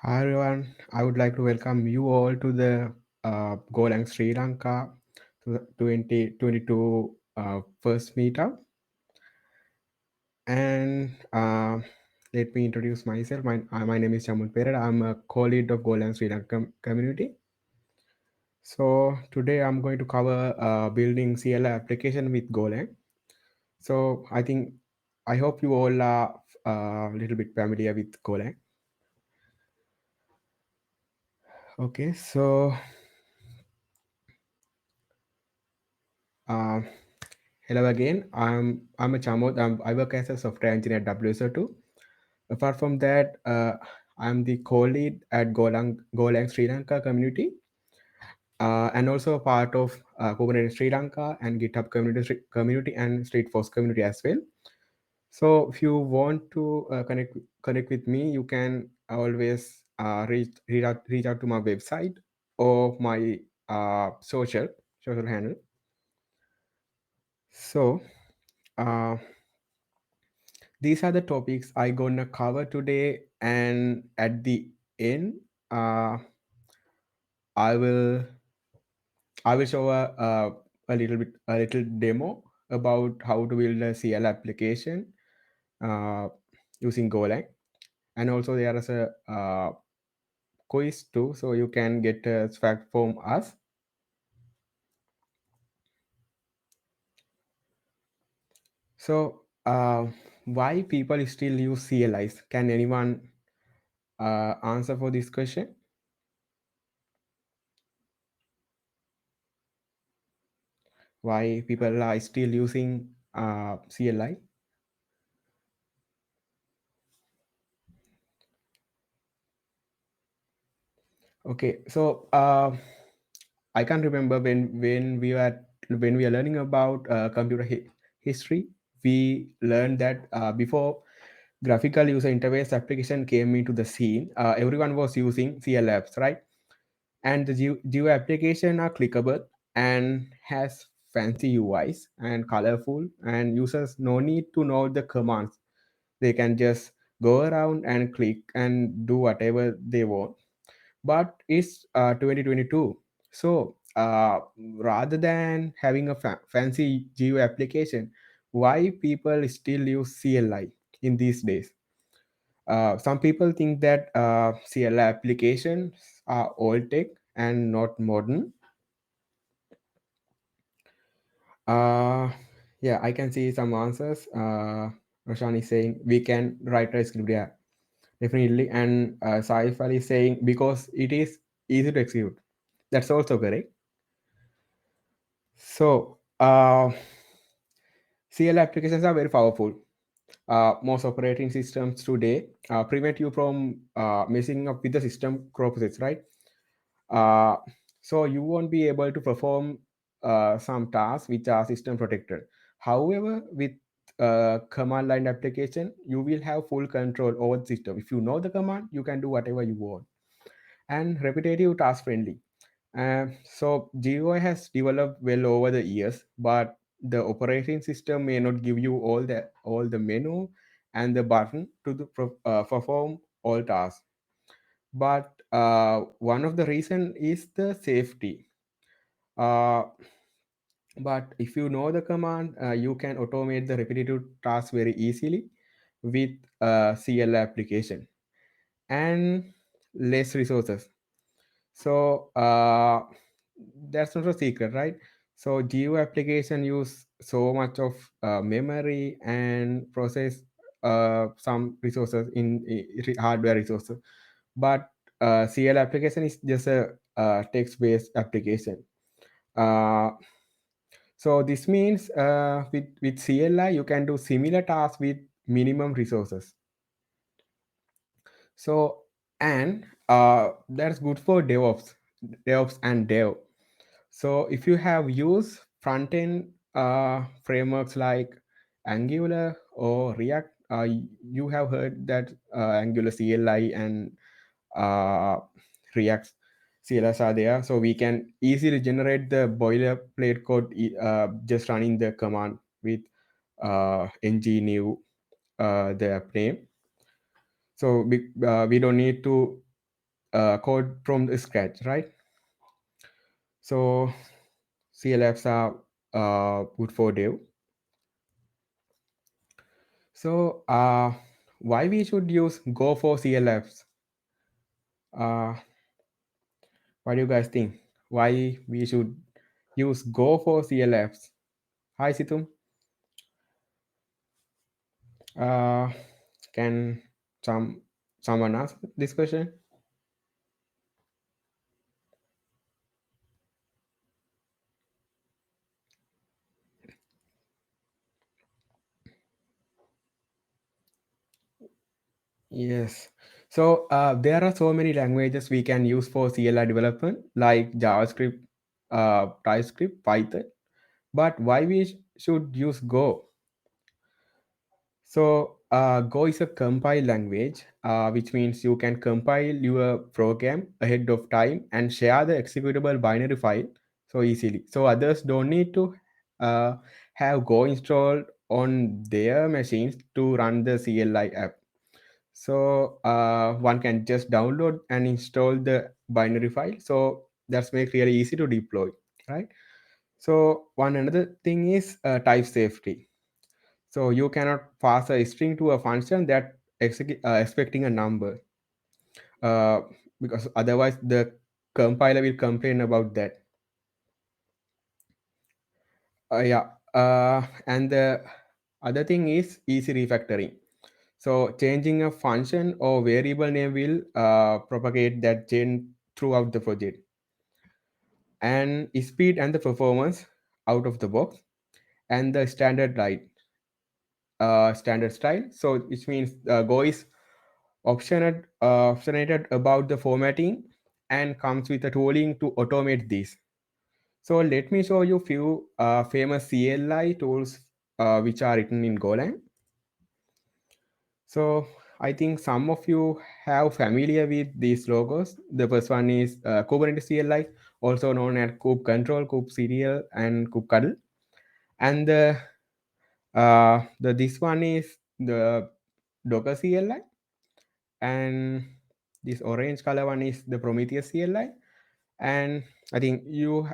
Hi everyone, I would like to welcome you all to the Golang Sri Lanka to the 2022 first meetup. And let me introduce myself. My name is Chamod Perera. I'm a co-lead of Golang Sri Lanka community. So today I'm going to cover building CLI application with Golang. So I hope you all are a little bit familiar with Golang. Okay, so uh, hello again. I'm a Chamod. I work as a software engineer at WSO2. Apart from that, I'm the co-lead at Golang Sri Lanka community, and also a part of Kubernetes Sri Lanka and Github community and Streetforce community as well. So if you want to connect with me, you can always reach out to my website or my social handle. So. Uh, these are the topics I gonna cover today, and at the end, uh, I will I will show a little demo about how to build a CL application uh, using Golang, and also there is a quiz too, so you can get a swag from us. So why people still use CLIs? Can anyone answer for this question? Why people are still using CLI? Okay, so I can remember when we are learning about computer history, we learned that before graphical user interface application came into the scene, everyone was using CL apps, right? And the GUI application are clickable and has fancy UIs and colorful, and users no need to know the commands. They can just go around and click and do whatever they want, but it's 2022. So rather than having a fancy geo application, why people still use CLI in these days? Some people think that CLI applications are old tech and not modern. uh, yeah, I can see some answers. Roshan is saying we can write a script. Yeah, definitely. And Saif is saying because it is easy to execute. That's also correct. So, CL applications are very powerful. Most operating systems today prevent you from messing up with the system process, right? Uh, so you won't be able to perform some tasks which are system protected. However, with command line application, you will have full control over the system. If you know the command, you can do whatever you want. And repetitive task friendly. So GUI has developed well over the years, but the operating system may not give you all the menu and the button to perform all tasks. But one of the reason is the safety. Uh, but if you know the command, you can automate the repetitive tasks very easily with CL application and less resources. So that's not a secret, right? So Geo application use so much of memory and process some resources in hardware resources, but CL application is just a text-based application. Uh, so this means with CLI you can do similar tasks with minimum resources. So and that's good for DevOps and Dev. So if you have used front-end frameworks like Angular or React, you have heard that Angular CLI and uh, React CLS are there. So we can easily generate the boilerplate code just running the command with ng new the app name. So we don't need to code from the scratch, right? So CLFs are good for dev. So why we should use Go for CLFs? Uh, what do you guys think? Why we should use Go for CLFs? Hi Situm. Uh, can someone ask this question? Yes. So there are so many languages we can use for CLI development, like JavaScript, TypeScript, Python. But why we should use Go? So Go is a compile language, which means you can compile your program ahead of time and share the executable binary file so easily. So others don't need to uh, have Go installed on their machines to run the CLI app. So one can just download and install the binary file. So that's make really easy to deploy, right? So one another thing is type safety. So you cannot pass a string to a function that expecting a number, uh, because otherwise the compiler will complain about that. Yeah. And the other thing is easy refactoring. So changing a function or variable name will propagate that change throughout the project. And speed and the performance out of the box, and the standard light, standard style. So which means Go is optionated about the formatting and comes with a tooling to automate this. So let me show you few famous CLI tools which are written in Golang. So I think some of you have familiar with these logos. The first one is Kubernetes CLI, also known as kube control, kube serial, and kube cuddle. And the this one is the Docker CLI, and this orange color one is the Prometheus CLI. And I think you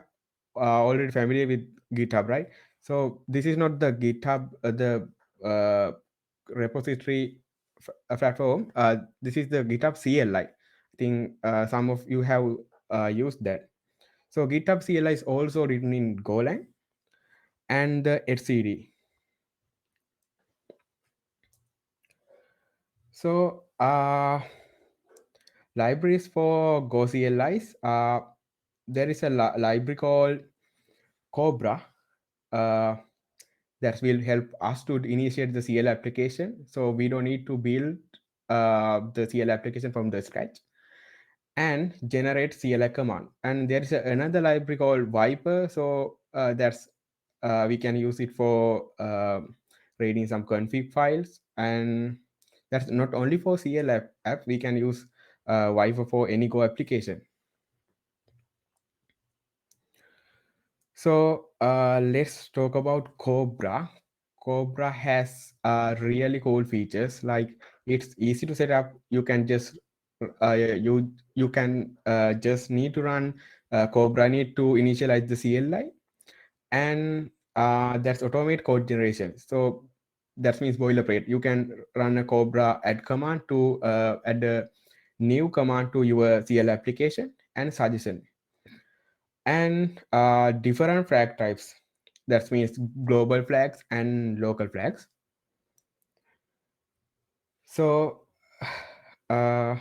are already familiar with GitHub, right? So this is not the GitHub, the uh, repository platform. This is the GitHub CLI. I think some of you have used that. So GitHub CLI is also written in Golang and the etcd. So libraries for Go CLIs. There is a library called Cobra uh, that will help us to initiate the CL application. So we don't need to build the CL application from the scratch, and generate CLI command. And there is another library called Viper. So that's we can use it for reading some config files. And that's not only for CL app, we can use Viper for any Go application. So let's talk about Cobra. Cobra has really cool features, like it's easy to set up. You can just you can just need to run Cobra need to initialize the CLI, and that's automate code generation. So that means boilerplate. You can run a Cobra add command to add a new command to your CLI application and suggestion, and different flag types. That means global flags and local flags. So uh,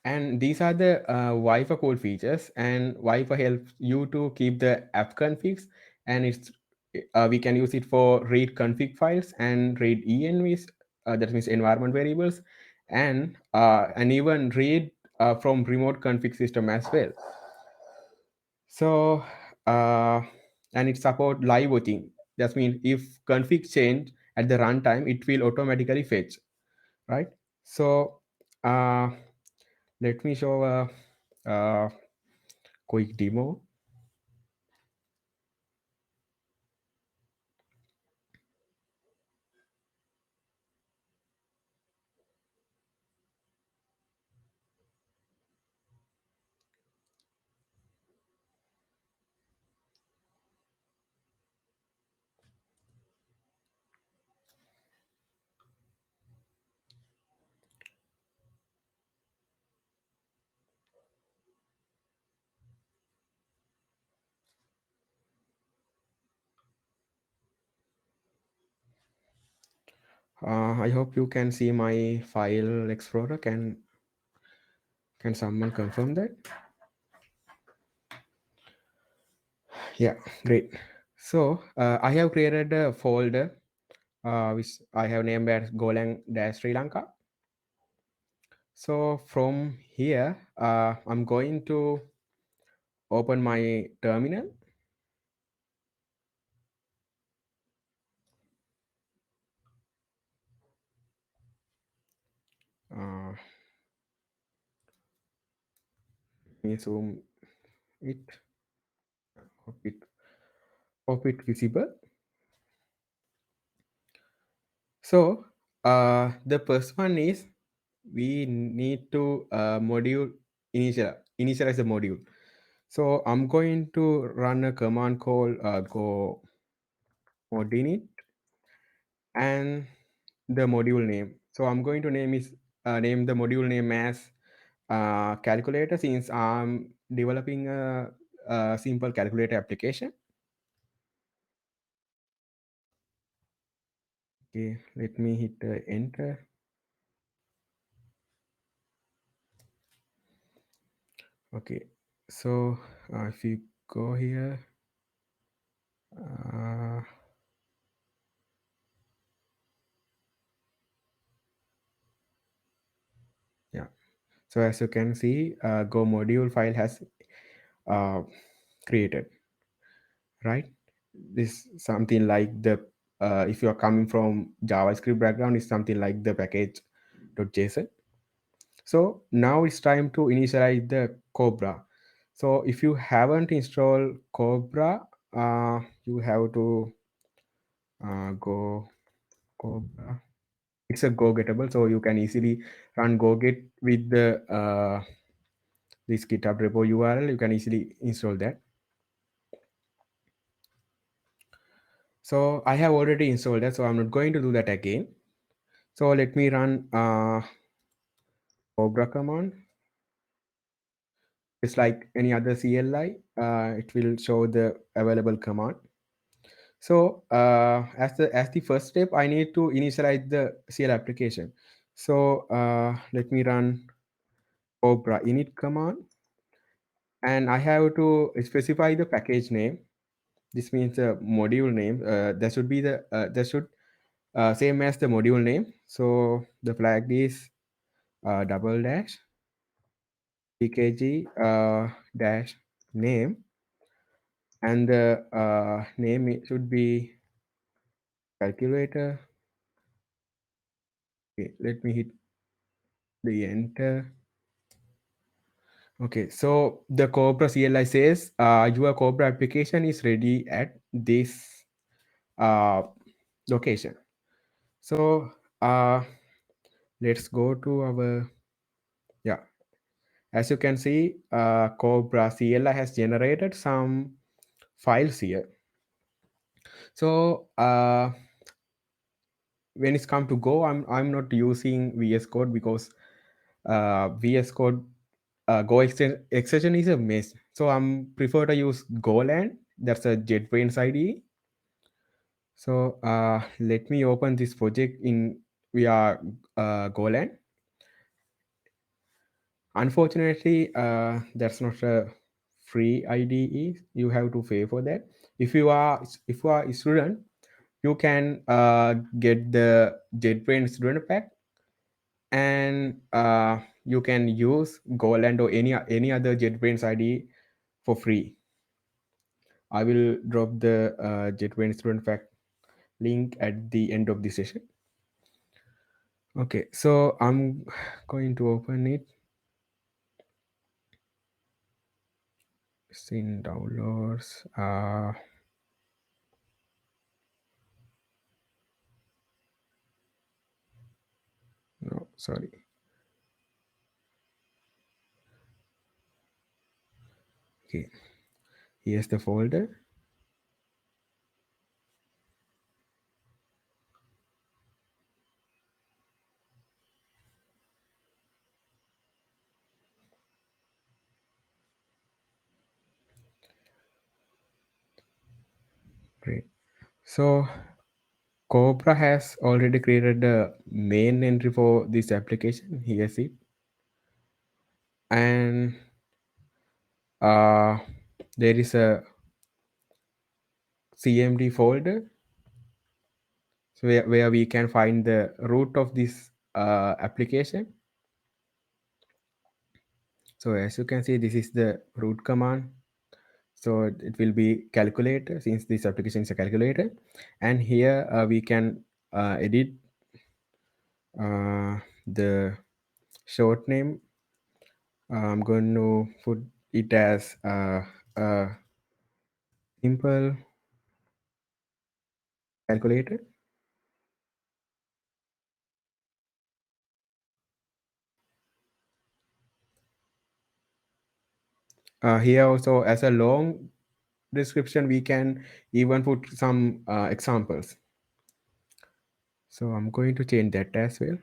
and these are the Wi-Fi code features, and Wi-Fi helps you to keep the app configs, and it's we can use it for read config files and read envs, that means environment variables, and even read from remote config system as well. So and it support live voting. That means if config change at the runtime, it will automatically fetch, right? So uh, let me show a quick demo. I hope you can see my file explorer. Can someone confirm that? Yeah, great. So I have created a folder which I have named as Golang Sri Lanka. So from here, I'm going to open my terminal. Uh, Let me zoom it. Hope it, hope it visible. So the first one is we need to initialize the module. So I'm going to run a command called go modinit and the module name. So I'm going to name the module name as calculator, since I'm developing a simple calculator application. Okay, let me hit enter. Okay, so if you go here, uh, yeah. So as you can see, Go module file has uh, created, right? This something like the if you are coming from JavaScript background, is something like the package.json. So now it's time to initialize the Cobra. So if you haven't installed Cobra, you have to go Cobra. It's a Go gettable, so you can easily run Go get with the this GitHub repo URL. You can easily install that. So I have already installed that, so I'm not going to do that again. So let me run Cobra command. It's like any other CLI. It will show the available command. So as the first step, I need to initialize the CLI application. So let me run Cobra init command, and I have to specify the package name. This means the module name. That should be that should same as the module name. So the flag is double dash pkg dash name, and the name should be calculator. Okay, let me hit the enter. Okay, so the Cobra CLI says your Cobra application is ready at this uh, location. So let's go to our, yeah. As you can see, Cobra CLI has generated some files here. So when it's come to Go, I'm not using VS Code because VS Code Go extension is a mess. So I'm prefer to use Golang. That's a JetBrains IDE. So let me open this project in via Golang. Unfortunately, that's not a free IDE. You have to pay for that. If you are a student, you can get the JetBrains student pack, and you can use Golang or any other JetBrains IDE for free. I will drop the JetBrains student pack link at the end of the session. Okay, so I'm going to open it. It's in downloads. No, sorry. Okay, here's the folder. Great. So Cobra has already created the main entry for this application. Here, see, and uh, there is a CMD folder, so where we can find the root of this application. So as you can see, this is the root command. So it will be calculator, since this application is a calculator, and here we can edit the short name. I'm going to put it as a simple calculator. Here also, as a long description, we can even put some examples. So I'm going to change that as well.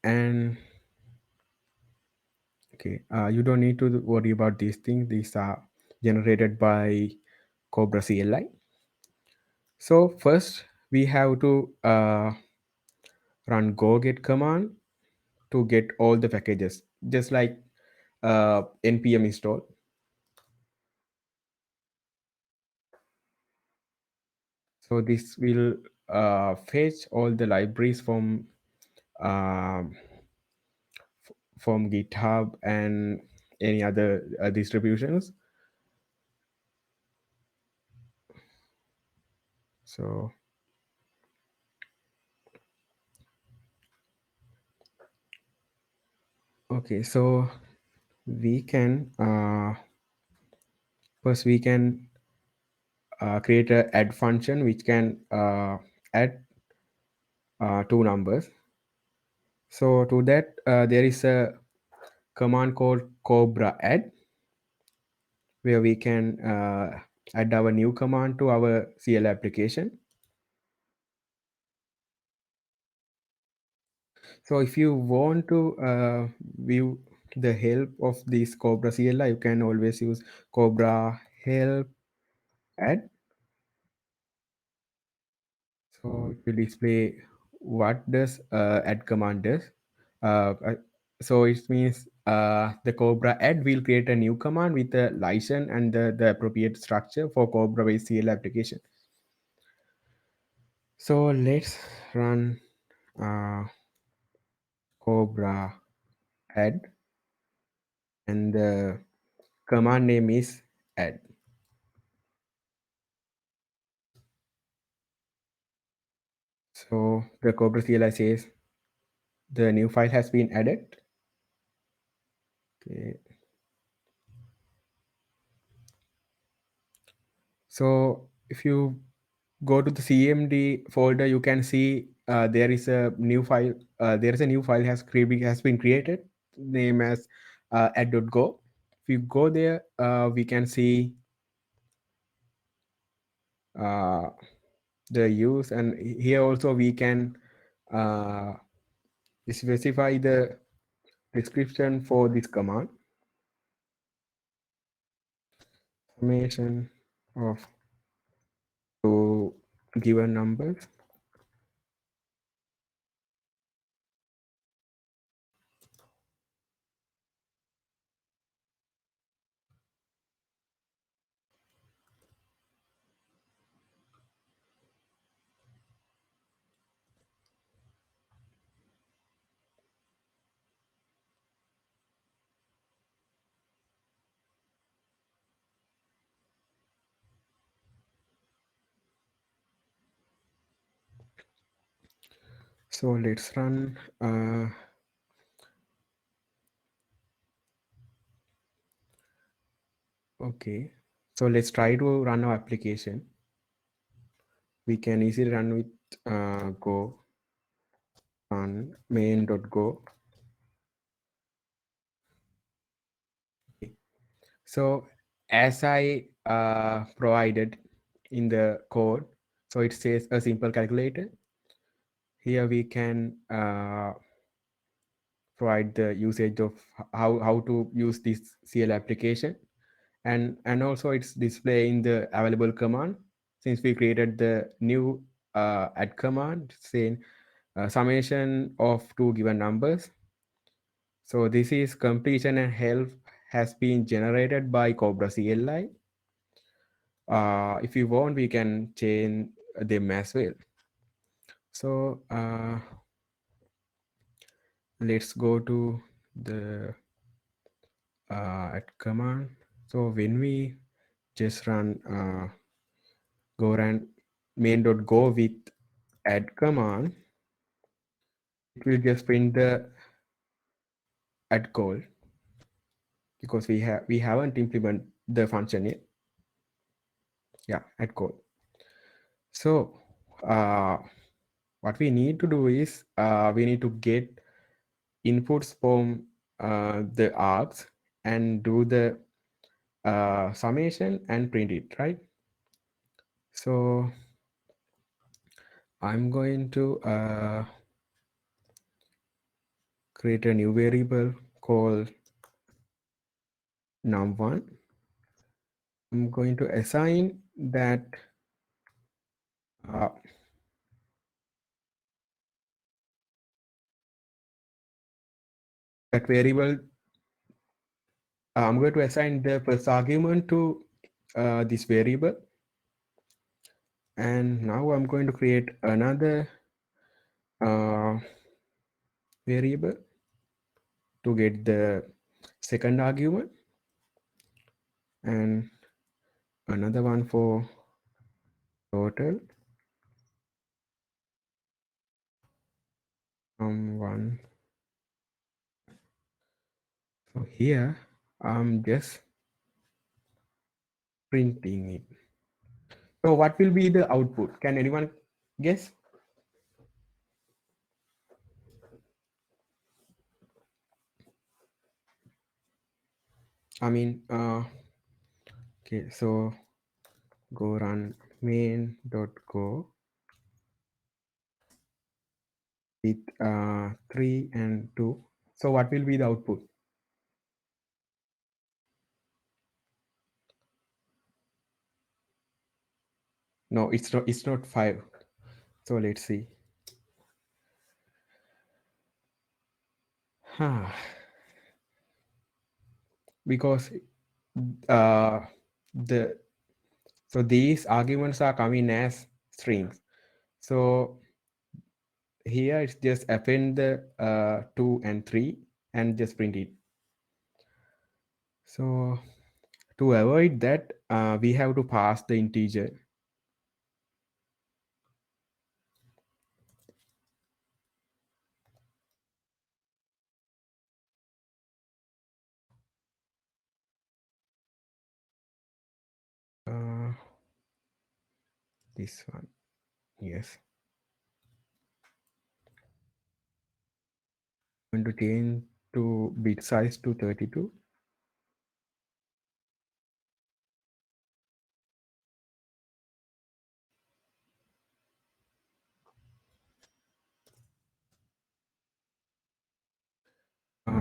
And okay, you don't need to worry about these things. These are generated by Cobra CLI. So first we have to run go get command to get all the packages, just like npm install. So this will fetch all the libraries um, from GitHub and any other distributions. So okay, so we can first we can create a add function which can add two numbers. So to that there is a command called Cobra add, where we can add our new command to our CLI application. So if you want to view the help of this Cobra CLI, you can always use Cobra help add. So it will display what does add command does. So it means the Cobra add will create a new command with a license and the appropriate structure for Cobra based CLI application. So let's run Cobra add, and the command name is add. So the Cobra CLI says the new file has been added. Okay. So if you go to the CMD folder, you can see there is a new file. There is a new file has been created, name as add.go. If you go there, we can see the use, and here also we can specify the description for this command. Summation of two given numbers. So let's run okay. So let's try to run our application. We can easily run with go run main.go. Okay. So as I provided in the code, so it says a simple calculator. Here we can provide the usage of how to use this CL application, and also it's displaying the available command since we created the new add command saying summation of two given numbers. So this is completion and health has been generated by Cobra CLI. If you want, we can change them as well. So let's go to the add command. So when we just run go run main.go with add command, it will just print the add call because we haven't implemented the function yet. Yeah, add call. So what we need to do is we need to get inputs from the args and do the summation and print it, right? So I'm going to create a new variable called num1. I'm going to assign that that variable. I'm going to assign the first argument to this variable, and now I'm going to create another variable to get the second argument, and another one for total one. So here I'm just printing it. So what will be the output? Can anyone guess? I mean, okay, so go run main.go with 3 and 2. So what will be the output? No, it's not 5. So let's see. Because the so these arguments are coming as strings. So here it's just append the 2 and 3 and just print it. So to avoid that, we have to pass the integer. This one, yes. I'm going to change to bit size to 32.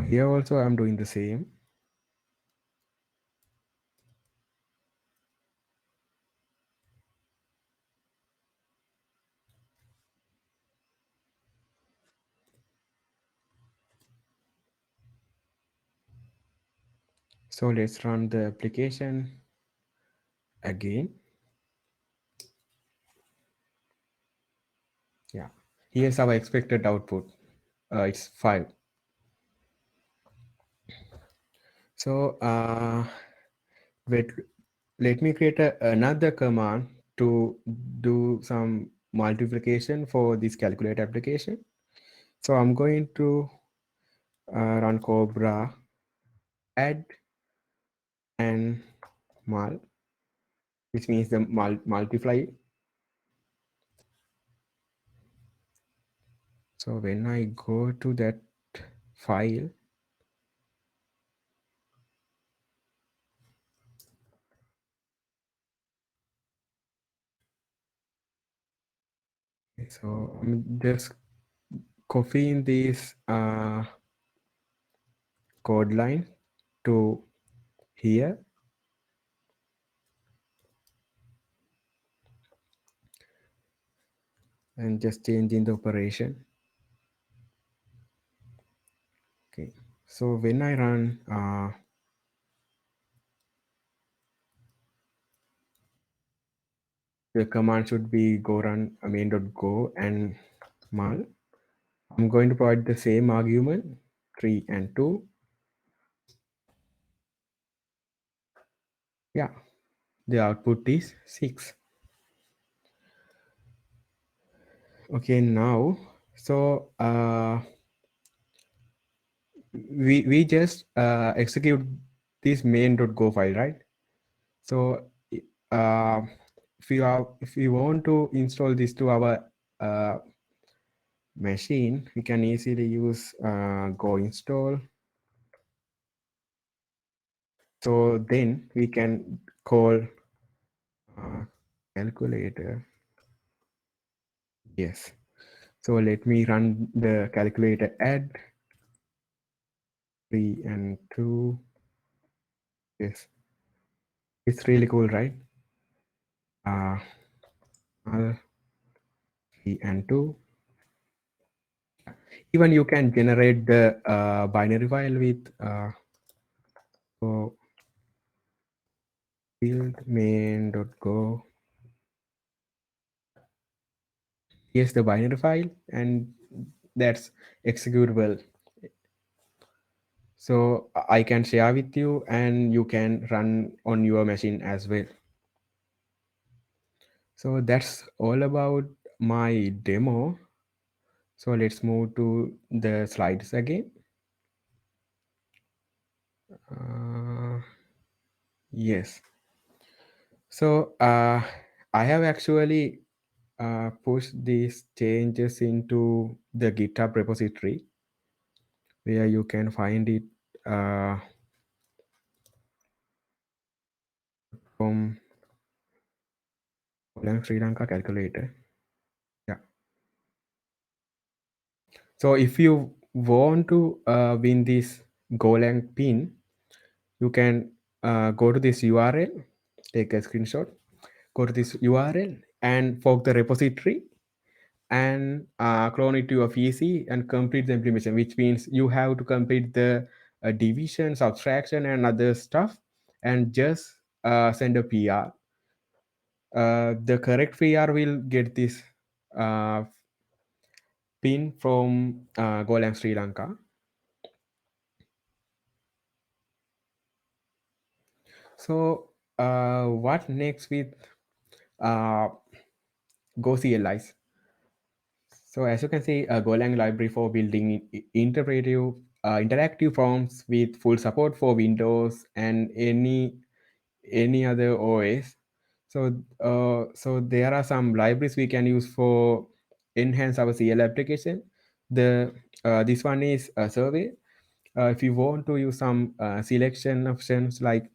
Here also I'm doing the same. So let's run the application again. Yeah, here's our expected output. It's 5. So let me create another command to do some multiplication for this calculate application. So I'm going to run Cobra add and mul, which means the multiply. So when I go to that file, so I'm just copying this code line to here, and just changing the operation. Okay, so when I run the command should be go run main.go and mul. I'm going to provide the same argument 3 and 2. Yeah, the output is 6. Okay, now so we just execute this main.go file, right? So uh, if we want to install this to our uh, machine, we can easily use go install. So then we can call calculator. Yes. So let me run the calculator add 3 and 2. Yes. It's really cool, right? 3 and 2. Even you can generate the binary file with so build main.go. Here's the binary file, and that's executable. So I can share with you, and you can run on your machine as well. So that's all about my demo. So let's move to the slides again. Yes. So I have actually pushed these changes into the GitHub repository, where you can find it from Golang Sri Lanka calculator. Yeah. So if you want to win this Golang pin, you can go to this URL, take a screenshot, go to this URL and fork the repository and clone it to your PC and complete the implementation, which means you have to complete the division, subtraction, and other stuff, and just send a PR. The correct PR will get this pin from Golang Sri Lanka. So what next with Go CLIs? So as you can see, a Golang library for building interactive forms with full support for Windows and any other OS. So there are some libraries we can use for enhance our CLI application. This one is a survey. If you want to use some selection options, like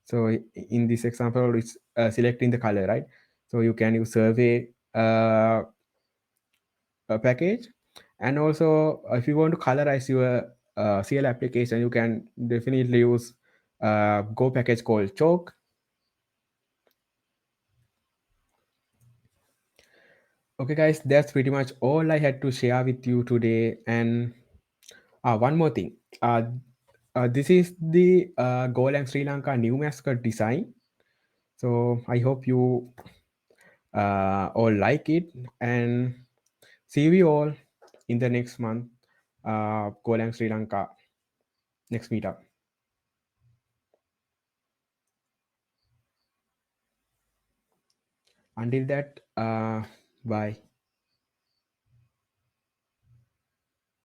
so in this example, it's selecting the color, right? So you can use survey package, and also if you want to colorize your CLI application, you can definitely use Go package called Chalk. Okay, guys, that's pretty much all I had to share with you today. And one more thing. This is the Golang Sri Lanka new mascot design. So I hope you all like it, and see you all in the next month, Golang Sri Lanka next meetup. Until that, bye.